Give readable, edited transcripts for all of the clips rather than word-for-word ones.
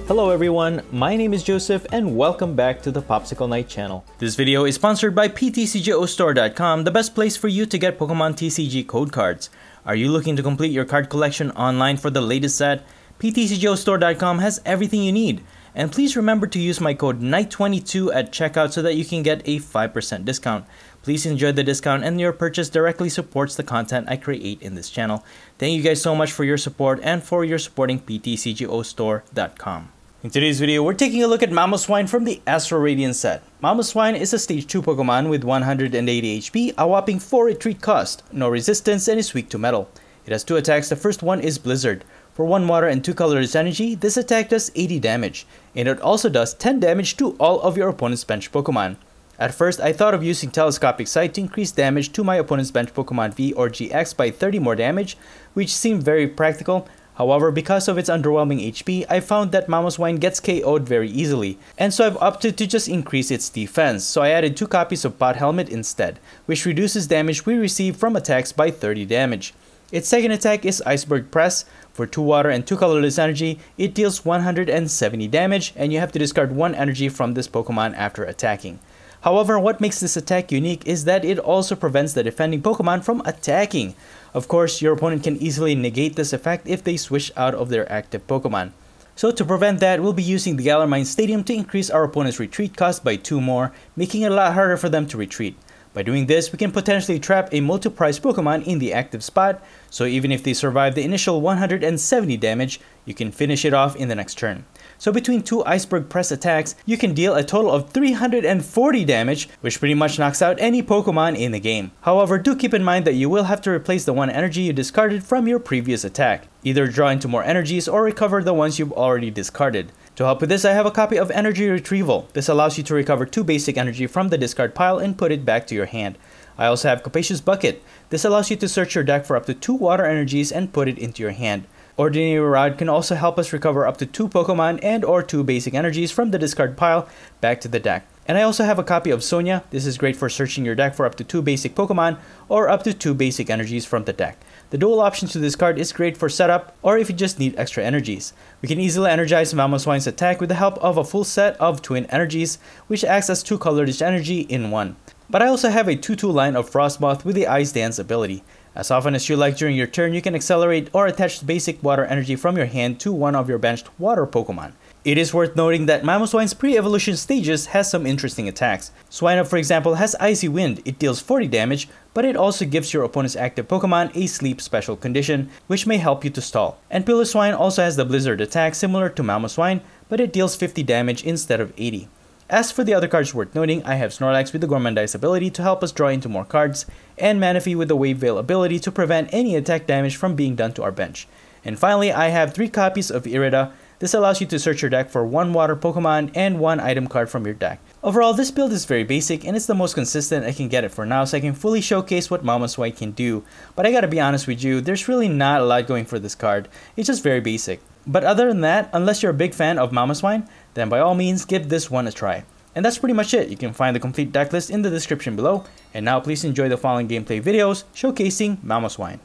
Hello everyone, my name is Joseph and welcome back to the Popsicle Night channel. This video is sponsored by PTCGOstore.com, the best place for you to get Pokemon TCG code cards. Are you looking to complete your card collection online for the latest set? PTCGOstore.com has everything you need. And please remember to use my code NIGHT22 at checkout so that you can get a 5% discount. Please enjoy the discount and your purchase directly supports the content I create in this channel. Thank you guys so much for your support and for your supporting PTCGOstore.com. In today's video, we're taking a look at Mamoswine from the Astral Radiance set. Mamoswine is a stage 2 Pokemon with 180 HP, a whopping 4 retreat cost, no resistance, and is weak to metal. It has 2 attacks. The first one is Blizzard. For 1 water and 2 colorless energy, this attack does 80 damage, and it also does 10 damage to all of your opponent's bench Pokemon. At first, I thought of using Telescopic Sight to increase damage to my opponent's bench Pokemon V or GX by 30 more damage, which seemed very practical. However, because of its underwhelming HP, I found that Mamoswine gets KO'd very easily, and so I've opted to just increase its defense, so I added 2 copies of Pot Helmet instead, which reduces damage we receive from attacks by 30 damage. Its second attack is Iceberg Press. For 2 water and 2 colorless energy, it deals 170 damage, and you have to discard 1 energy from this Pokemon after attacking. However, what makes this attack unique is that it also prevents the defending Pokemon from attacking. Of course, your opponent can easily negate this effect if they switch out of their active Pokemon. So to prevent that, we'll be using the Galar Mine Stadium to increase our opponent's retreat cost by 2 more, making it a lot harder for them to retreat. By doing this, we can potentially trap a multi-price Pokemon in the active spot, so even if they survive the initial 170 damage, you can finish it off in the next turn. So between 2 Iceberg Press attacks, you can deal a total of 340 damage, which pretty much knocks out any Pokemon in the game. However, do keep in mind that you will have to replace the 1 energy you discarded from your previous attack. Either draw into more energies or recover the ones you've already discarded. To help with this, I have a copy of Energy Retrieval. This allows you to recover 2 basic energy from the discard pile and put it back to your hand. I also have Capacious Bucket. This allows you to search your deck for up to 2 water energies and put it into your hand. Ordinary Rod can also help us recover up to 2 Pokemon and or 2 basic energies from the discard pile back to the deck. And I also have a copy of Sonia. This is great for searching your deck for up to 2 basic Pokemon or up to 2 basic energies from the deck. The dual option to this card is great for setup or if you just need extra energies. We can easily energize Mamoswine's attack with the help of a full set of twin energies, which acts as 2 colorless energy in one. But I also have a 2/2 line of Frostmoth with the Ice Dance ability. As often as you like during your turn, you can accelerate or attach basic water energy from your hand to one of your benched water Pokemon. It is worth noting that Mamoswine's pre-evolution stages has some interesting attacks. Swinub, for example, has Icy Wind. It deals 40 damage, but it also gives your opponent's active Pokemon a sleep special condition, which may help you to stall. And Piloswine also has the Blizzard attack similar to Mamoswine, but it deals 50 damage instead of 80. As for the other cards worth noting, I have Snorlax with the Gourmandize ability to help us draw into more cards, and Manaphy with the Wave Veil ability to prevent any attack damage from being done to our bench. And finally, I have 3 copies of Irida. This allows you to search your deck for 1 water Pokemon and 1 item card from your deck. Overall, this build is very basic and it's the most consistent I can get it for now, so I can fully showcase what Mamoswine can do. But I gotta be honest with you, there's really not a lot going for this card. It's just very basic. But other than that, unless you're a big fan of Mamoswine, then by all means give this one a try. And that's pretty much it. You can find the complete deck list in the description below. And now please enjoy the following gameplay videos showcasing Mamoswine.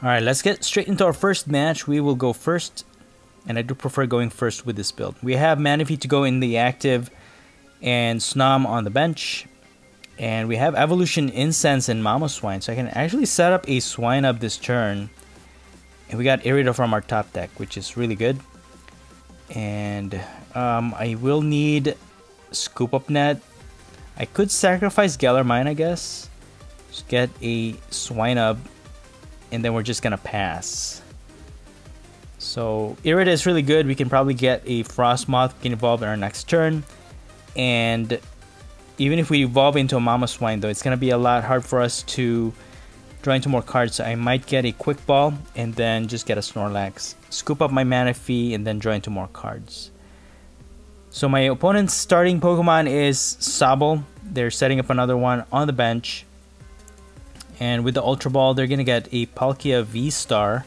Alright, let's get straight into our first match. We will go first, and I do prefer going first with this build. We have Manaphy to go in the active and Snom on the bench. And we have Evolution Incense and Mamoswine, so I can actually set up a Swinub this turn. And we got Irida from our top deck, which is really good. And I will need Scoop Up Net. I could sacrifice Galar Mine, I guess. Just get a Swinub, and then we're just gonna pass. So Irida is really good. We can probably get a Frostmoth. We can evolve in our next turn. And even if we evolve into a Mamoswine, though, it's gonna be a lot hard for us to draw into more cards. So I might get a Quick Ball and then just get a Snorlax. Scoop up my Manaphy and then draw into more cards. So my opponent's starting Pokemon is Sobble. They're setting up another one on the bench. And with the Ultra Ball, they're going to get a Palkia V-Star.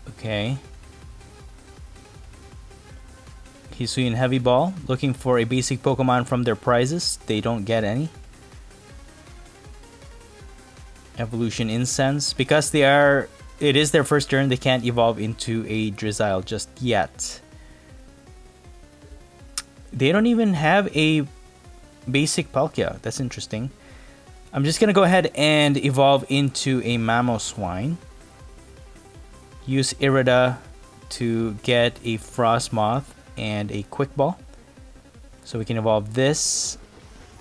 Okay. Hisuian Heavy Ball, looking for a basic Pokemon from their prizes. They don't get any. Evolution Incense. Because they are it is their first turn, they can't evolve into a Drizzile just yet. They don't even have a basic Palkia. That's interesting. I'm just gonna go ahead and evolve into a Mamoswine. Use Irida to get a Frostmoth and a Quick Ball. So we can evolve this.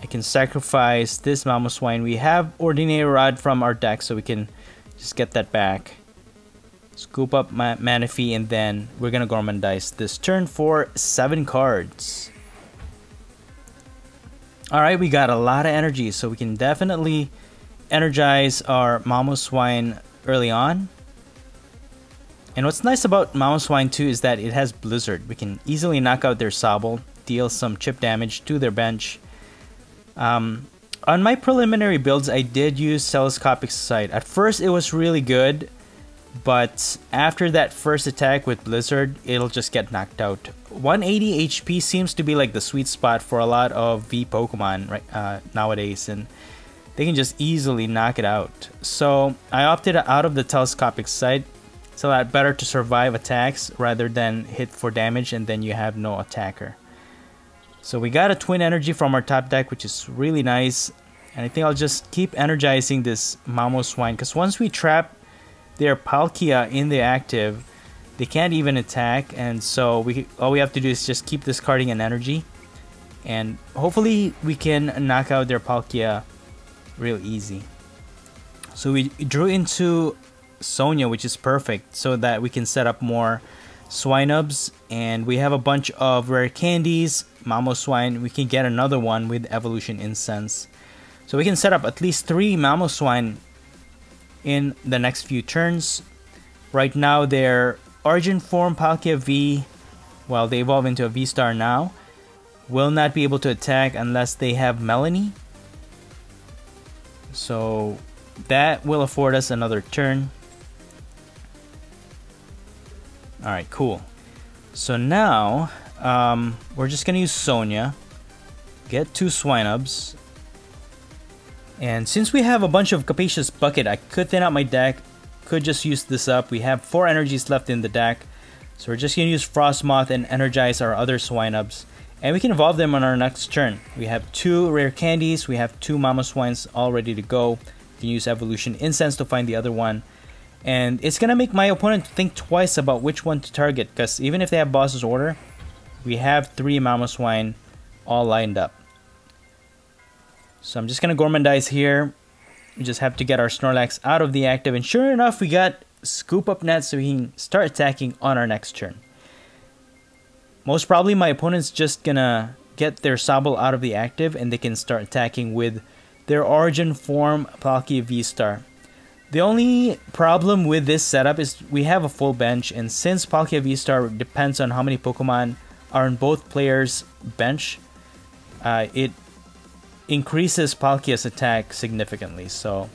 I can sacrifice this Mamoswine. We have Ordinary Rod from our deck, so we can just get that back. Scoop up my Manaphy, and then we're gonna Gormandize this turn for 7 cards. Alright, we got a lot of energy, so we can definitely energize our Mamoswine early on. And what's nice about Mamoswine too is that it has Blizzard. We can easily knock out their Sobble, deal some chip damage to their bench. On my preliminary builds, I did use Telescopic Sight. At first, it was really good, but after that first attack with Blizzard, it'll just get knocked out. 180 HP seems to be like the sweet spot for a lot of V Pokemon nowadays, and they can just easily knock it out. So I opted out of the Telescopic Sight. It's a lot better to survive attacks rather than hit for damage and then you have no attacker. So we got a Twin Energy from our top deck, which is really nice. And I think I'll just keep energizing this Mamoswine, because once we trap their Palkia in the active, they can't even attack. And so all we have to do is just keep discarding an energy. And hopefully we can knock out their Palkia real easy. So we drew into Sonia, which is perfect, so that we can set up more Swinubs, and we have a bunch of rare candies. Mamoswine, we can get another one with Evolution Incense. So we can set up at least 3 Mamoswine in the next few turns. Right now, their Origin form Palkia V, well, they evolve into a V-Star now, will not be able to attack unless they have Melanie. So that will afford us another turn. Alright, cool. So now, we're just gonna use Sonia, get 2 Swinubs, and since we have a bunch of Capacious Bucket, I could thin out my deck, could just use this up. We have 4 energies left in the deck, so we're just gonna use Frostmoth and energize our other Swinubs, and we can evolve them on our next turn. We have 2 rare candies, we have 2 Mamoswines all ready to go. You can use Evolution Incense to find the other one. And it's gonna make my opponent think twice about which one to target, because even if they have Boss's Order, we have 3 Mamoswine all lined up. So I'm just gonna Gormandize here. We just have to get our Snorlax out of the active, and sure enough, we got Scoop Up Net, so we can start attacking on our next turn. Most probably my opponent's just gonna get their Sobble out of the active, and they can start attacking with their Origin form Palkia V-Star. The only problem with this setup is we have a full bench, and since Palkia V-Star depends on how many Pokemon are on both players' bench, it increases Palkia's attack significantly. So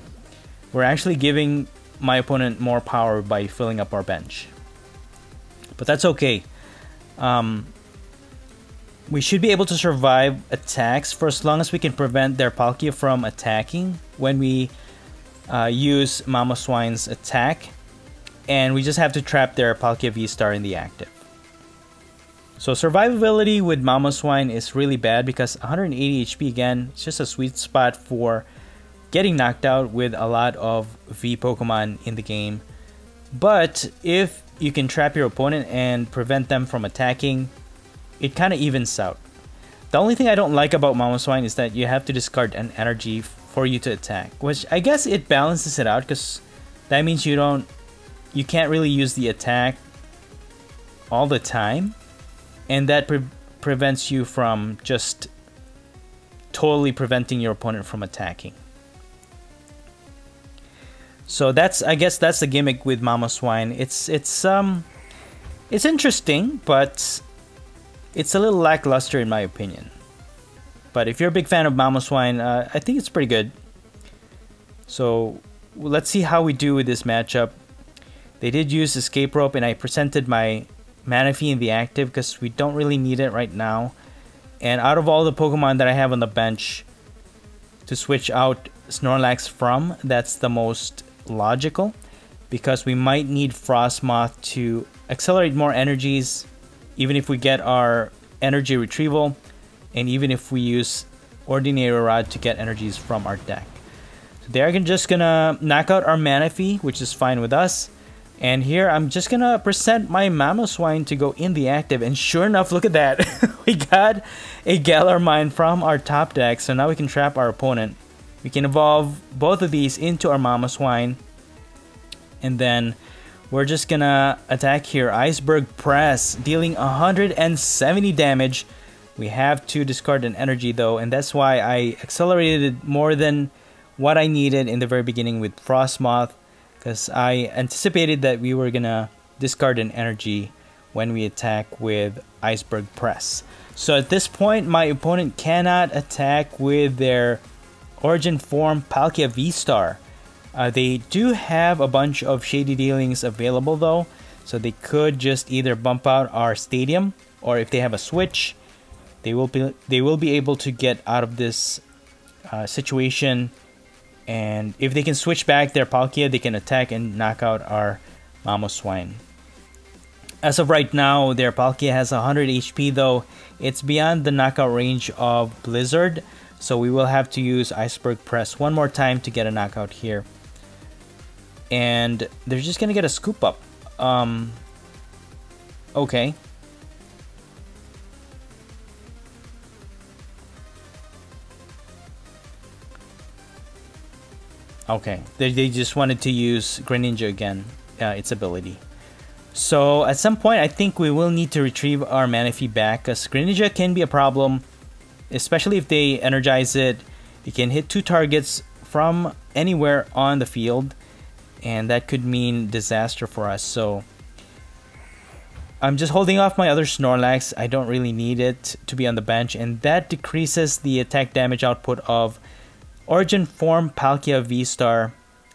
we're actually giving my opponent more power by filling up our bench. But that's okay. We should be able to survive attacks for as long as we can prevent their Palkia from attacking when we use Mamoswine's attack, and we just have to trap their Palkia V-Star in the active. So survivability with Mamoswine is really bad because 180 HP again, it's just a sweet spot for getting knocked out with a lot of V Pokemon in the game. But if you can trap your opponent and prevent them from attacking, it kind of evens out. The only thing I don't like about Mamoswine is that you have to discard an energy for you to attack, which I guess it balances it out, because that means you can't really use the attack all the time, and that prevents you from just totally preventing your opponent from attacking. So I guess that's the gimmick with Mamoswine. It's interesting, but it's a little lackluster in my opinion. But if you're a big fan of Mamoswine, I think it's pretty good. So let's see how we do with this matchup. They did use Escape Rope, and I presented my Manaphy in the active because we don't really need it right now. And out of all the Pokemon that I have on the bench to switch out Snorlax from, that's the most logical. because we might need Frostmoth to accelerate more energies, even if we get our energy retrieval, and even if we use Ordinary Rod to get energies from our deck. So they're just gonna knock out our Manaphy, which is fine with us. And here I'm just gonna present my Mamoswine to go in the active, and sure enough, look at that. We got a Galar Mine from our top deck, so now we can trap our opponent. We can evolve both of these into our Mamoswine, and then we're just gonna attack here. Iceberg Press, dealing 170 damage. We have to discard an energy though, and that's why I accelerated more than what I needed in the very beginning with Frostmoth, because I anticipated that we were gonna discard an energy when we attack with Iceberg Press. So at this point, my opponent cannot attack with their Origin Form Palkia V-Star. They do have a bunch of Shady Dealings available though, so they could just either bump out our Stadium, or if they have a switch, they will be able to get out of this situation. And if they can switch back their Palkia, they can attack and knock out our Mamoswine. As of right now, their Palkia has 100 HP though. It's beyond the knockout range of Blizzard, so we will have to use Iceberg Press one more time to get a knockout here. And they're just gonna get a scoop up. Okay. Okay, they just wanted to use Greninja again, its ability. So at some point, I think we will need to retrieve our Manaphy back, because Greninja can be a problem, especially if they energize it. It can hit 2 targets from anywhere on the field, and that could mean disaster for us. So I'm just holding off my other Snorlax. I don't really need it to be on the bench, and that decreases the attack damage output of Origin Form Palkia V-Star.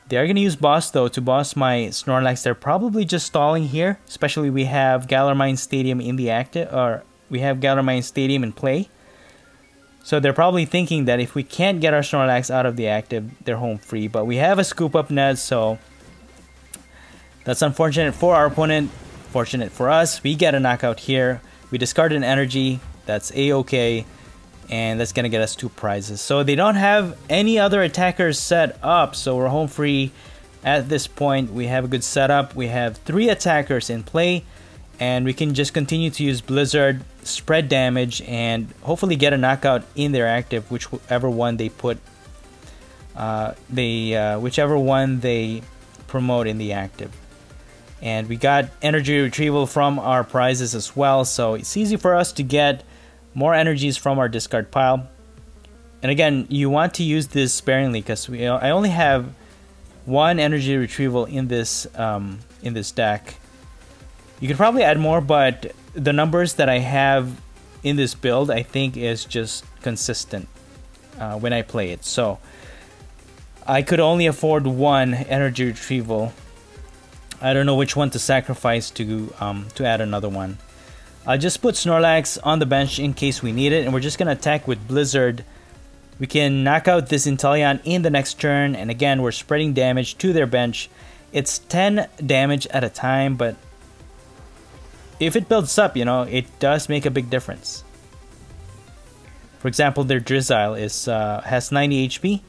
They are going to use Boss though to boss my Snorlax. They're probably just stalling here, especially we have Galar Mine Stadium in the active, or we have Galar Mine Stadium in play. So they're probably thinking that if we can't get our Snorlax out of the active, they're home free. But we have a scoop up net, so that's unfortunate for our opponent. Fortunate for us, we get a knockout here. We discard an energy, that's a-okay. And that's gonna get us 2 prizes. So they don't have any other attackers set up, so we're home free at this point. We have a good setup. We have 3 attackers in play, and we can just continue to use Blizzard, spread damage, and hopefully get a knockout in their active, whichever one they put, whichever one they promote in the active. And we got energy retrieval from our prizes as well, so it's easy for us to get more energies from our discard pile. And again, you want to use this sparingly, because I only have 1 energy retrieval in this deck. You could probably add more, but the numbers that I have in this build, I think, is just consistent when I play it. So I could only afford 1 energy retrieval. I don't know which one to sacrifice to add another one. I'll just put Snorlax on the bench in case we need it, and we're just gonna attack with Blizzard. We can knock out this Inteleon in the next turn, and again, we're spreading damage to their bench. It's 10 damage at a time, but if it builds up, it does make a big difference. For example, their Drizzile has 90 HP,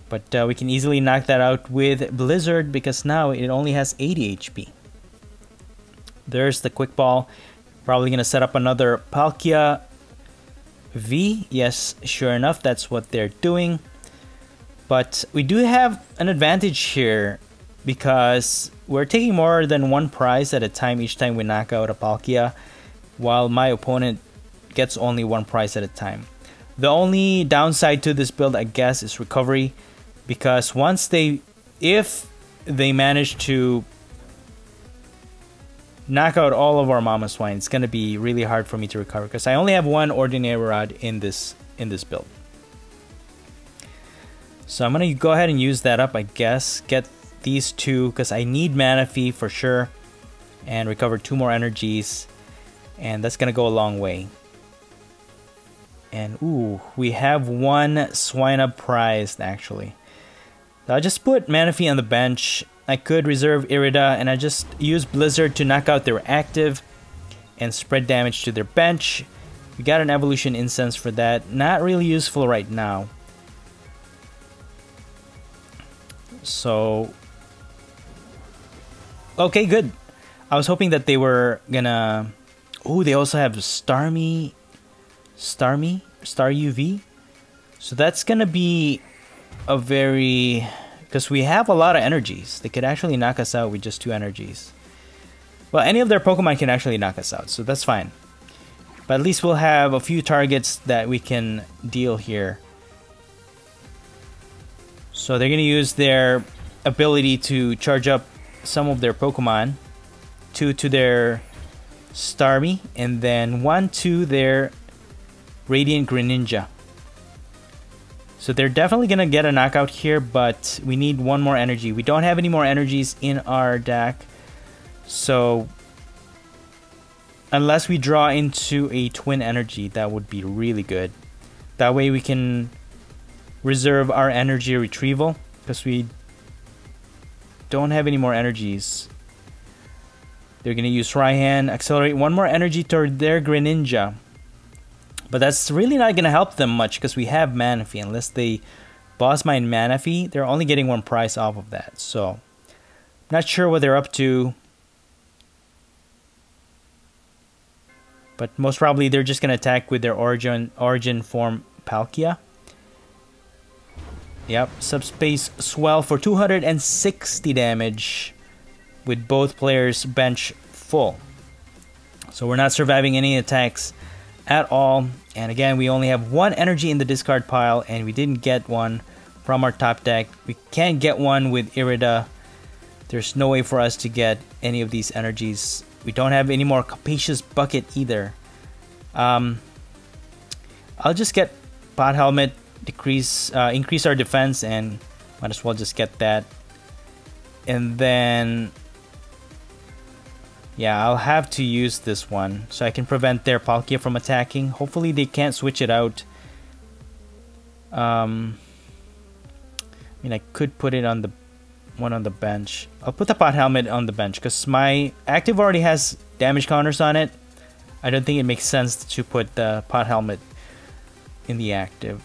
but we can easily knock that out with Blizzard because now it only has 80 HP. There's the Quick Ball. Probably going to set up another Palkia V. Yes, sure enough, that's what they're doing. But we do have an advantage here because we're taking more than 1 prize at a time each time we knock out a Palkia, while my opponent gets only 1 prize at a time. The only downside to this build, I guess, is recovery, because if they manage to knock out all of our Mamoswine, it's going to be really hard for me to recover because I only have 1 Ordinary Rod in this build. So I'm going to go ahead and use that up, I guess. Get these 2 because I need Manaphy for sure, and recover 2 more energies, and that's going to go a long way. And ooh, we have 1 Swinub prize actually. So I'll just put Manaphy on the bench. I could reserve Irida and I just use Blizzard to knock out their active and spread damage to their bench. We got an Evolution Incense for that. Not really useful right now. So... okay, good. I was hoping that they were gonna... oh, they also have Star UV. So that's gonna be a very... because we have a lot of energies. They could actually knock us out with just 2 energies. Well, any of their Pokemon can actually knock us out, so that's fine. But at least we'll have a few targets that we can deal here. So they're gonna use their ability to charge up some of their Pokemon. 2 to their Starmie, and then 1 to their Radiant Greninja. So they're definitely gonna get a knockout here, but we need 1 more energy. We don't have any more energies in our deck, so unless we draw into a twin energy, that would be really good. That way we can reserve our energy retrieval, because we don't have any more energies. They're gonna use Raihan, accelerate 1 more energy toward their Greninja. But that's really not going to help them much because we have Manaphy. Unless they boss mine Manaphy, they're only getting 1 prize off of that. So, not sure what they're up to. But most probably they're just going to attack with their origin form Palkia. Yep, Subspace Swell for 260 damage with both players' bench full. So we're not surviving any attacks at all. And again, we only have 1 energy in the discard pile, and we didn't get 1 from our top deck. We can't get 1 with Irida. There's no way for us to get any of these energies. We don't have any more Capacious Bucket either. I'll just get Pot Helmet, increase our defense, and might as well just get that. And then... yeah, I'll have to use this one so I can prevent their Palkia from attacking. Hopefully they can't switch it out. I mean, I could put it on the one on the bench. I'll put the Pot Helmet on the bench because my active already has damage counters on it. I don't think it makes sense to put the Pot Helmet in the active.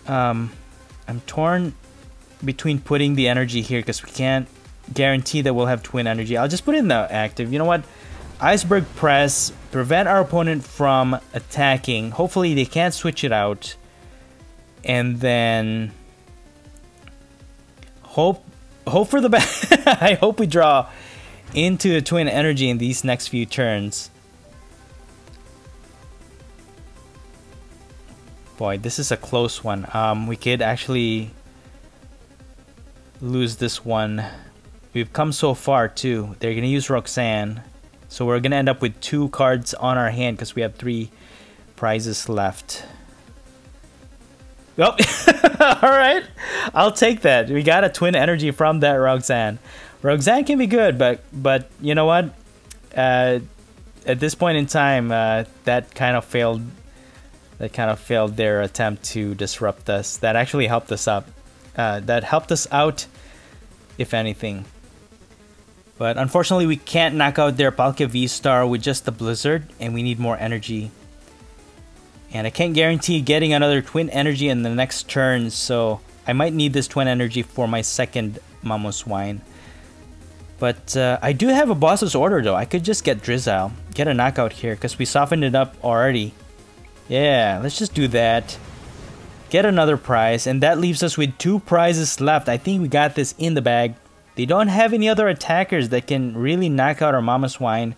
I'm torn between putting the energy here because we can't guarantee that we'll have twin energy. I'll just put it in the active. You know what? Iceberg Press, prevent our opponent from attacking. Hopefully they can't switch it out. And then hope for the best. I hope we draw into a twin energy in these next few turns. Boy, this is a close one. We could actually lose this one. We've come so far too. They're gonna use Roxanne, so we're gonna end up with 2 cards on our hand because we have 3 prizes left. Oh, all right, I'll take that. We got a twin energy from that Roxanne. Roxanne can be good, but you know what? At this point in time, that kind of failed. That kind of failed their attempt to disrupt us. That actually helped us up. That helped us out, if anything. But unfortunately, we can't knock out their Palkia V-Star with just the Blizzard, and we need more energy. And I can't guarantee getting another twin energy in the next turn, so I might need this twin energy for my second Mamoswine. But I do have a boss's order though. I could just get Drizzile, get a knockout here, because we softened it up already. Yeah, let's just do that. Get another prize, and that leaves us with 2 prizes left. I think we got this in the bag. They don't have any other attackers that can really knock out our Mamoswine.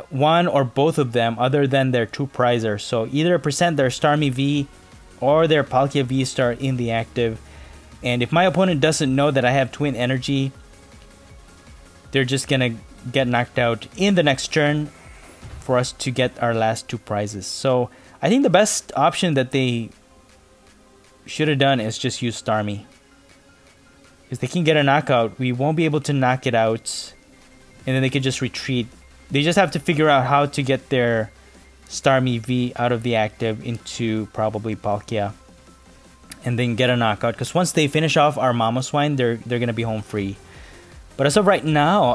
One or both of them other than their 2 prizers. So either present their Starmie V or their Palkia V-Star in the active. And if my opponent doesn't know that I have twin energy, they're just gonna get knocked out in the next turn for us to get our last 2 prizes. So I think the best option that they should have done is just use Starmie. Because they can get a knockout, we won't be able to knock it out, and then they could just retreat. They just have to figure out how to get their Starmie V out of the active into probably Palkia, and then get a knockout. Because once they finish off our Mamoswine, they're gonna be home free. But as of right now,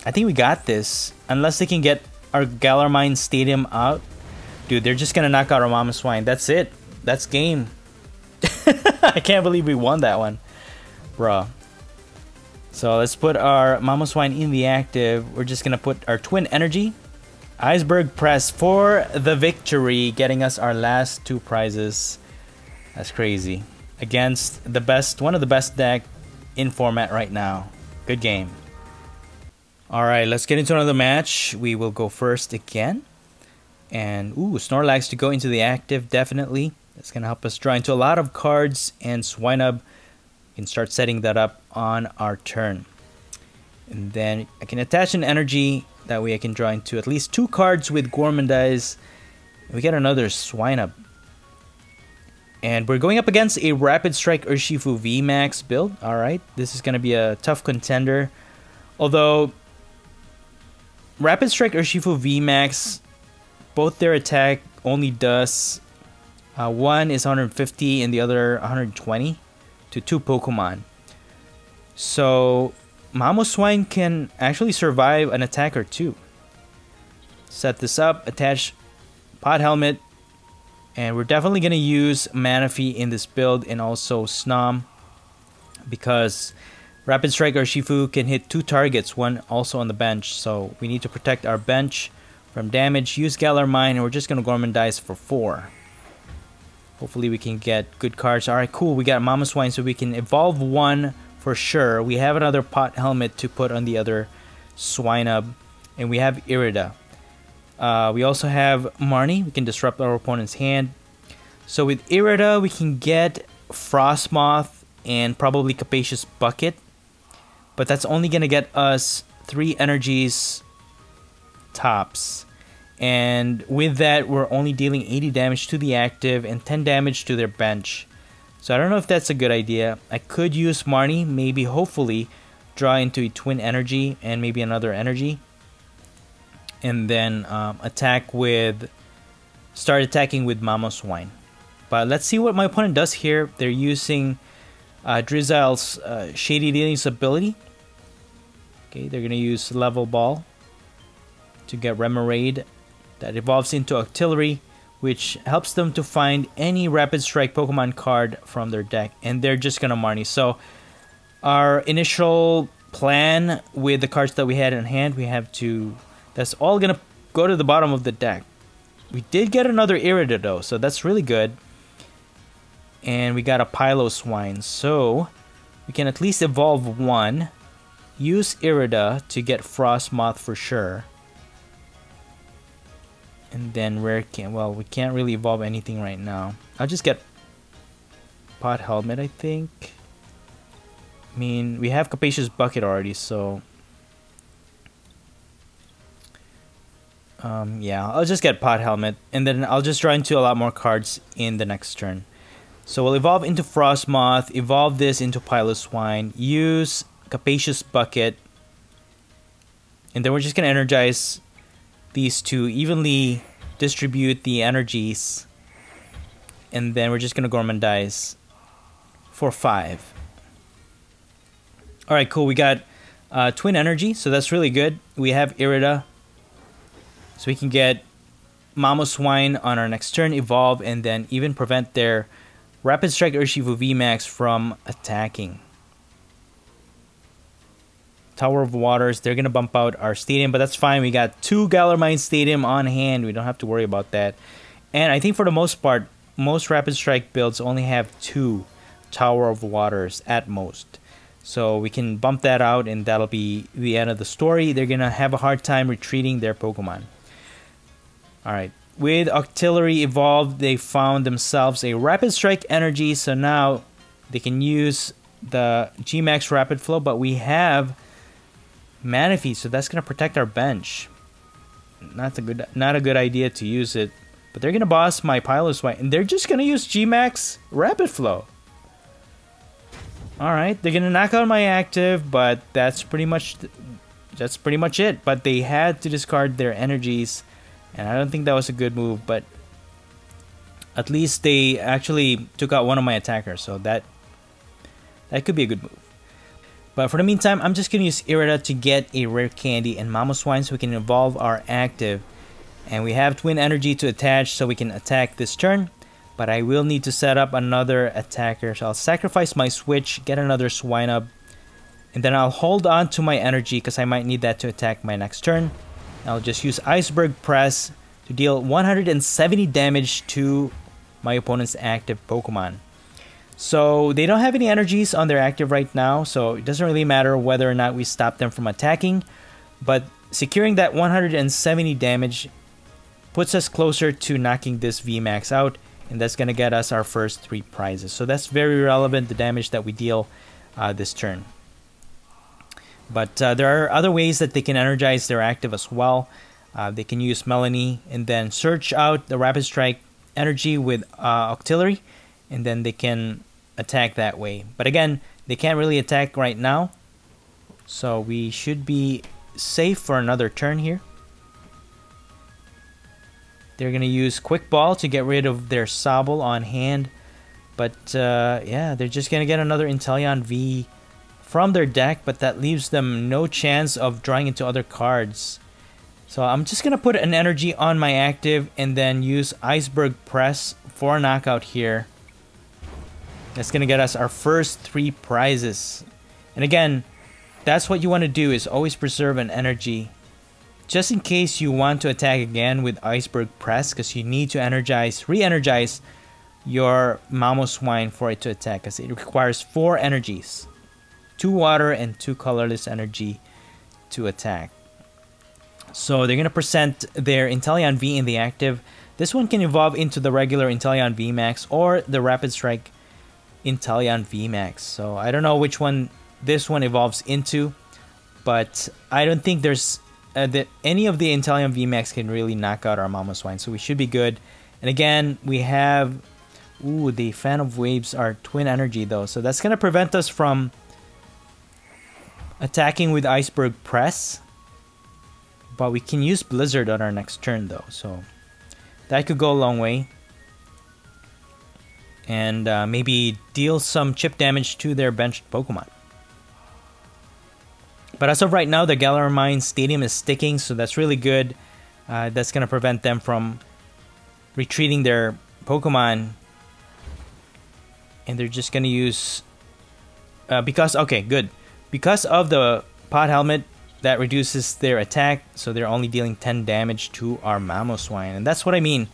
I think we got this. Unless they can get our Galar Mine Stadium out. Dude, they're just gonna knock out our Mamoswine. That's it. That's game. I can't believe we won that one. Bruh. So let's put our Mamoswine in the active. We're just gonna put our Twin Energy. Iceberg Press for the victory, getting us our last 2 prizes. That's crazy. Against the best, one of the best deck in format right now. Good game. Alright, let's get into another match. We will go first again. And, ooh, Snorlax to go into the active, definitely. That's going to help us draw into a lot of cards. And Swinub can start setting that up on our turn. And then I can attach an energy. That way I can draw into at least 2 cards with Gourmandize. We get another Swinub. And we're going up against a Rapid Strike Urshifu VMAX build. Alright, this is going to be a tough contender. Although, Rapid Strike Urshifu VMAX, both their attack only does... one is 150 and the other 120 to 2 Pokemon. So, Mamoswine can actually survive an attack or 2. Set this up, attach Pot Helmet. And we're definitely going to use Manaphy in this build and also Snom. Because Rapid Strike Urshifu can hit 2 targets, one also on the bench. So we need to protect our bench from damage. Use Galar Mine and we're just going to Gourmandize for 4. Hopefully we can get good cards. Alright, cool. We got Mamoswine so we can evolve 1 for sure. We have another Pot Helmet to put on the other Swinub. And we have Irida. We also have Marnie. We can disrupt our opponent's hand. So with Irida, we can get Frostmoth and probably Capacious Bucket. But that's only going to get us 3 energies tops. And with that, we're only dealing 80 damage to the active and 10 damage to their bench. So I don't know if that's a good idea. I could use Marnie, maybe, hopefully, draw into a Twin Energy and maybe another energy. And then start attacking with Mamoswine. But let's see what my opponent does here. They're using Drizzle's Shady Dealings ability. Okay, they're going to use Level Ball to get Remoraid. That evolves into Octillery, which helps them to find any Rapid Strike Pokemon card from their deck. And they're just going to Marnie. So our initial plan with the cards that we had in hand, we have to... That's all going to go to the bottom of the deck. We did get another Irida though, so that's really good. And we got a Piloswine, so we can at least evolve 1. Use Irida to get Frostmoth for sure. And then we can't really evolve anything right now. I'll just get Pot Helmet, I think. I mean, we have Capacious Bucket already, so... yeah, I'll just get Pot Helmet, and then I'll just draw into a lot more cards in the next turn. So we'll evolve into Frostmoth, evolve this into Piloswine, use Capacious Bucket, and then we're just going to energize these 2, evenly distribute the energies, and then we're just going to Gourmandize for 5. Alright, cool, we got Twin Energy, so that's really good. We have Irida. So we can get Mamoswine on our next turn, evolve, and then even prevent their Rapid Strike Urshifu VMAX from attacking. Tower of Waters, they're going to bump out our Stadium, but that's fine. We got 2 Galar Mine Stadium on hand. We don't have to worry about that. And I think for the most part, most Rapid Strike builds only have 2 Tower of Waters at most. So we can bump that out and that'll be the end of the story. They're going to have a hard time retreating their Pokemon. Alright, with Octillery evolved, they found themselves a Rapid Strike Energy, so now they can use the G-Max Rapid Flow, but we have Manaphy, so that's going to protect our bench. Not a good idea to use it, but they're going to boss my Piloswine, and they're just going to use G-Max Rapid Flow. Alright, they're going to knock out my active, but that's pretty much it. But they had to discard their energies. And I don't think that was a good move, but at least they actually took out one of my attackers, so that could be a good move. But for the meantime, I'm just going to use Irida to get a rare candy and Mamoswine so we can evolve our active. And we have Twin Energy to attach so we can attack this turn. But I will need to set up another attacker. So I'll sacrifice my switch, get another Swinub. And then I'll hold on to my energy because I might need that to attack my next turn. I'll just use Iceberg Press to deal 170 damage to my opponent's active Pokemon. So they don't have any energies on their active right now, so it doesn't really matter whether or not we stop them from attacking. But securing that 170 damage puts us closer to knocking this VMAX out, and that's going to get us our first 3 prizes. So that's very relevant, the damage that we deal this turn. But there are other ways that they can energize their active as well. They can use Melanie and then search out the Rapid Strike energy with Octillery, and then they can attack that way. But again, they can't really attack right now, so we should be safe for another turn here. They're gonna use Quick Ball to get rid of their Sobble on hand, but yeah, they're just gonna get another Inteleon V from their deck, but that leaves them no chance of drawing into other cards. So I'm just gonna put an energy on my active and then use Iceberg Press for a knockout here. That's going to get us our first 3 prizes. And again, that's what you want to do, is always preserve an energy. Just in case you want to attack again with Iceberg Press, because you need to re-energize your Mamoswine for it to attack, because it requires 4 energies. 2 water and 2 colorless energy to attack. So they're going to present their Inteleon V in the active. This one can evolve into the regular Inteleon VMAX or the Rapid Strike Inteleon VMAX. So I don't know which one this one evolves into, but I don't think there's that any of the Inteleon VMAX can really knock out our Mamoswine, so we should be good. And again, we have the Fan of Waves are Twin Energy though, so that's gonna prevent us from attacking with Iceberg Press, but we can use Blizzard on our next turn though, so that could go a long way. And maybe deal some chip damage to their benched Pokemon. But as of right now, the Galar Mine Stadium is sticking, so that's really good. That's going to prevent them from retreating their Pokemon. And they're just going to use... okay, good. Because of the Pod Helmet, that reduces their attack, so they're only dealing 10 damage to our Mamoswine. And that's what I mean.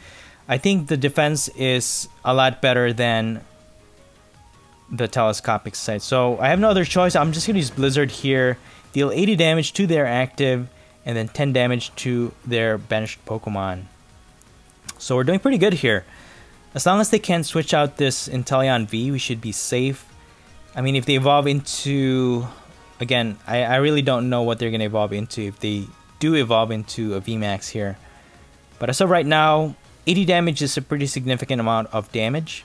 I think the defense is a lot better than the telescopic sight. So I have no other choice. I'm just going to use Blizzard here. Deal 80 damage to their active and then 10 damage to their benched Pokemon. So we're doing pretty good here. As long as they can't switch out this Inteleon V, we should be safe. I mean, if they evolve into... Again, I really don't know what they're going to evolve into if they do evolve into a VMAX here. But as of right now, 80 damage is a pretty significant amount of damage.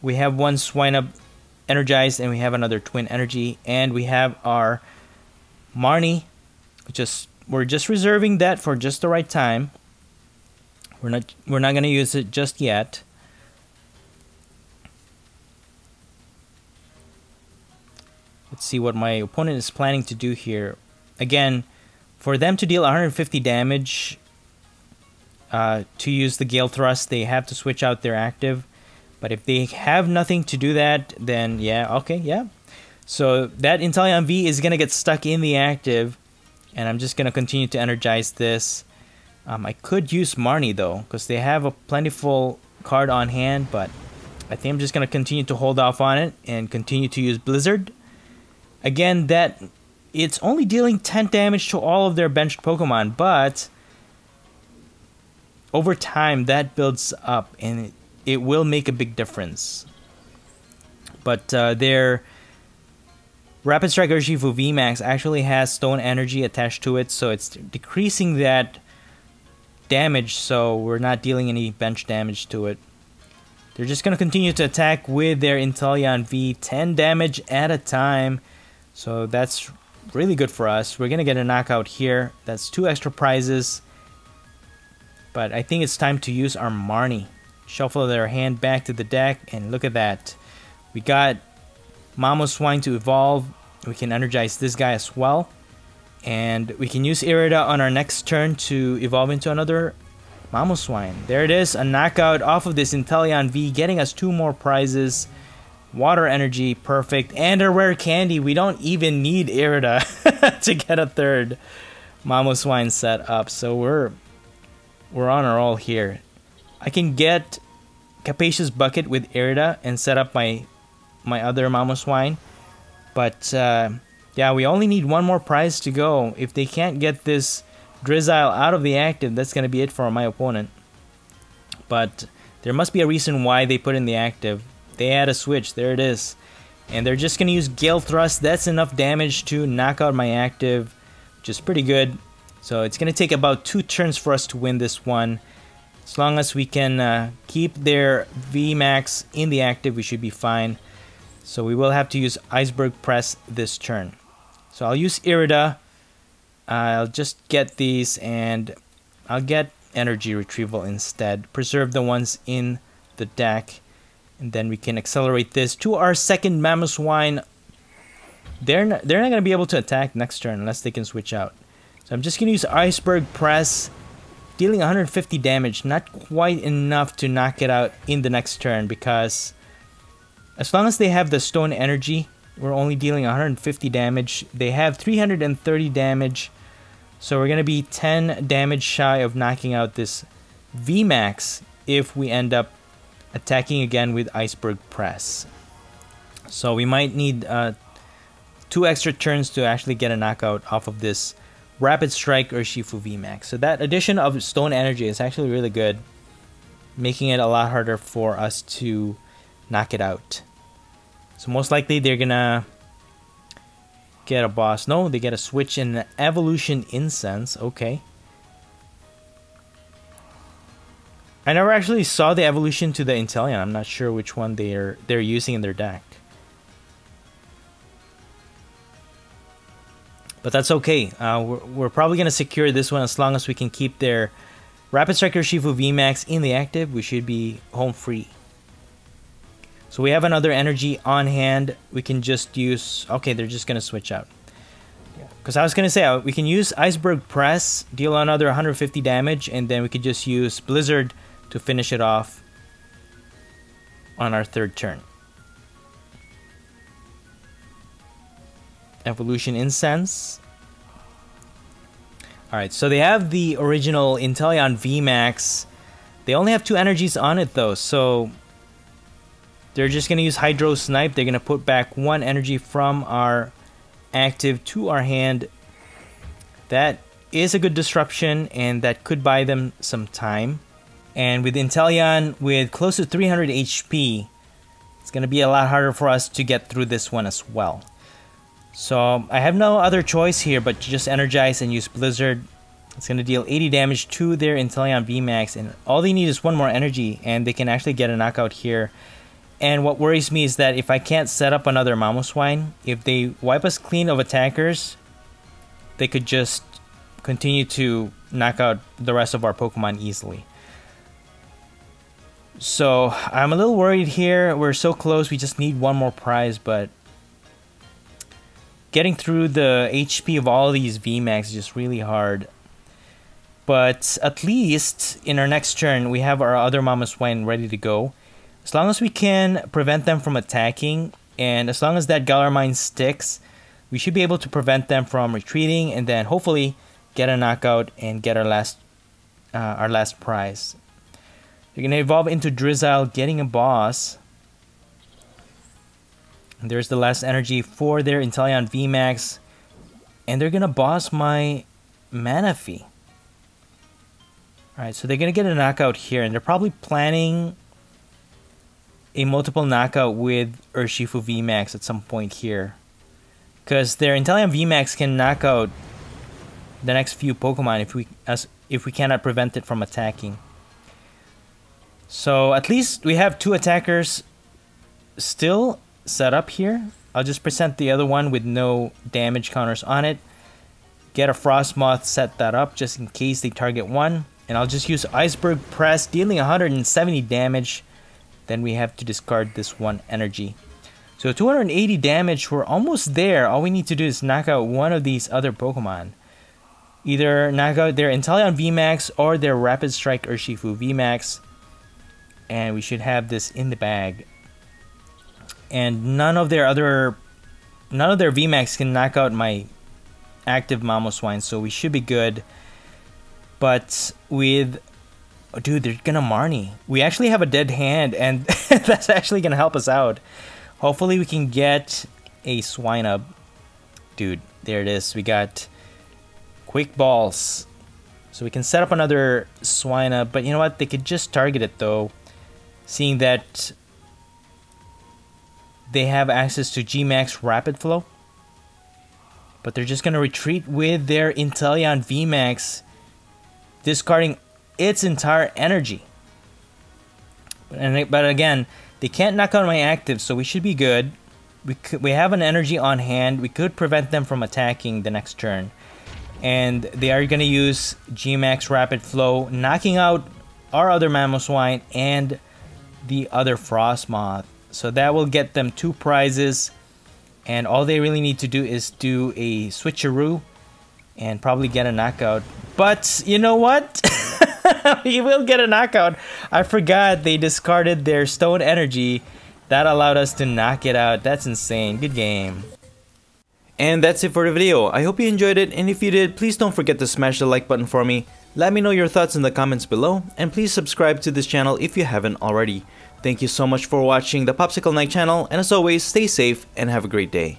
We have 1 Swinub energized and we have another Twin Energy. And we have our Marnie. We're just reserving that for just the right time. We're not going to use it just yet. Let's see what my opponent is planning to do here. Again, for them to deal 150 damage, to use the Gale Thrust, they have to switch out their active. But if they have nothing to do that, then yeah, okay, yeah. So that Inteleon V is going to get stuck in the active, and I'm just going to continue to energize this. I could use Marnie though, because they have a plentiful card on hand, but I think I'm just going to continue to hold off on it and continue to use Blizzard. Again, that it's only dealing 10 damage to all of their benched Pokemon, but over time that builds up and it will make a big difference. But their Rapid Strike Urshifu VMAX actually has Stone Energy attached to it, so it's decreasing that damage, so we're not dealing any bench damage to it. They're just going to continue to attack with their Inteleon V, 10 damage at a time. So that's really good for us. We're going to get a knockout here. That's 2 extra prizes. But I think it's time to use our Marnie. Shuffle their hand back to the deck, and look at that. We got Mamoswine to evolve. We can energize this guy as well. And we can use Irida on our next turn to evolve into another Mamoswine. There it is, a knockout off of this Inteleon V, getting us 2 more prizes. Water energy, perfect. And a rare candy. We don't even need Irida to get a third Mamoswine set up. So we're on a roll here. I can get Capacious Bucket with Irida and set up my other Mamoswine. But yeah, we only need 1 more prize to go. If they can't get this Drizzile out of the active, that's going to be it for my opponent. But there must be a reason why they put in the active. They had a switch, there it is. And they're just going to use Gale Thrust. That's enough damage to knock out my active, which is pretty good. So it's going to take about 2 turns for us to win this one. As long as we can keep their VMAX in the active, we should be fine. So we will have to use Iceberg Press this turn. So I'll use Irida. I'll just get these and I'll get Energy Retrieval instead. Preserve the ones in the deck. And then we can accelerate this to our second Mamoswine. They're not going to be able to attack next turn unless they can switch out. So I'm just going to use Iceberg Press. Dealing 150 damage. Not quite enough to knock it out in the next turn because as long as they have the Stone Energy, we're only dealing 150 damage. They have 330 damage. So we're going to be 10 damage shy of knocking out this VMAX if we end up attacking again with Iceberg Press. So we might need 2 extra turns to actually get a knockout off of this Rapid Strike Urshifu VMAX. So that addition of Stone Energy is actually really good, making it a lot harder for us to knock it out. So most likely they're gonna get a boss. No, they get a switch in an Evolution Incense. Okay. I never actually saw the evolution to the Inteleon. I'm not sure which one they're using in their deck. But that's okay. We're probably gonna secure this one as long as we can keep their Rapid Strike Urshifu VMAX in the active. We should be home free. So we have another energy on hand. We can just use... Okay, they're just going to switch out. Because I was going to say, we can use Iceberg Press, deal another 150 damage, and then we could just use Blizzard to finish it off on our third turn. Evolution Incense. Alright, so they have the original Inteleon VMAX. They only have 2 energies on it though, so... They're just going to use Hydro Snipe. They're going to put back 1 energy from our active to our hand. That is a good disruption, and that could buy them some time. And with Inteleon with close to 300 HP, it's going to be a lot harder for us to get through this one as well. So I have no other choice here but to just energize and use Blizzard. It's going to deal 80 damage to their Inteleon VMAX, and all they need is 1 more energy, and they can actually get a knockout here. And what worries me is that if I can't set up another Mamoswine, if they wipe us clean of attackers, they could just continue to knock out the rest of our Pokemon easily. So I'm a little worried here. We're so close. We just need 1 more prize, but getting through the HP of all these VMAX is just really hard. But at least in our next turn, we have our other Mamoswine ready to go. As long as we can prevent them from attacking, and as long as that Galar Mine sticks, we should be able to prevent them from retreating, and then hopefully get a knockout and get our last prize. They're going to evolve into Drizzile, getting a boss. And there's the last energy for their Inteleon VMAX. And they're going to boss my Manaphy. Alright, so they're going to get a knockout here, and they're probably planning a multiple knockout with Urshifu VMAX at some point here. Because their Inteleon VMAX can knock out the next few Pokemon if we cannot prevent it from attacking. So at least we have 2 attackers still set up here. I'll just present the other one with no damage counters on it. Get a Frostmoth, set that up just in case they target 1. And I'll just use Iceberg Press, dealing 170 damage. Then we have to discard this 1 energy. So 280 damage, we're almost there. All we need to do is knock out one of these other Pokemon. Either knock out their Inteleon VMAX or their Rapid Strike Urshifu VMAX. And we should have this in the bag. And none of their VMAX can knock out my active Mamoswine, so we should be good. But with... Oh, dude, they're gonna Marnie. We actually have a dead hand, and that's actually gonna help us out. Hopefully we can get a Swinub. Dude, there it is. We got Quick Balls. So we can set up another Swinub, but you know what? They could just target it though. Seeing that they have access to G-Max Rapid Flow. But they're just gonna retreat with their Inteleon VMAX, discarding its entire energy. But again, they can't knock out my active, so we should be good. We have an energy on hand. We could prevent them from attacking the next turn. And they are going to use G-Max Rapid Flow, knocking out our other Mamoswine and the other Frostmoth. So that will get them 2 prizes. And all they really need to do is do a switcheroo and probably get a knockout. But you know what? We will get a knockout. I forgot they discarded their Stone Energy. That allowed us to knock it out. That's insane. Good game. And that's it for the video. I hope you enjoyed it, and if you did, please don't forget to smash the like button for me. Let me know your thoughts in the comments below, and please subscribe to this channel if you haven't already. Thank you so much for watching the Popsicle Knight channel, and as always, stay safe and have a great day.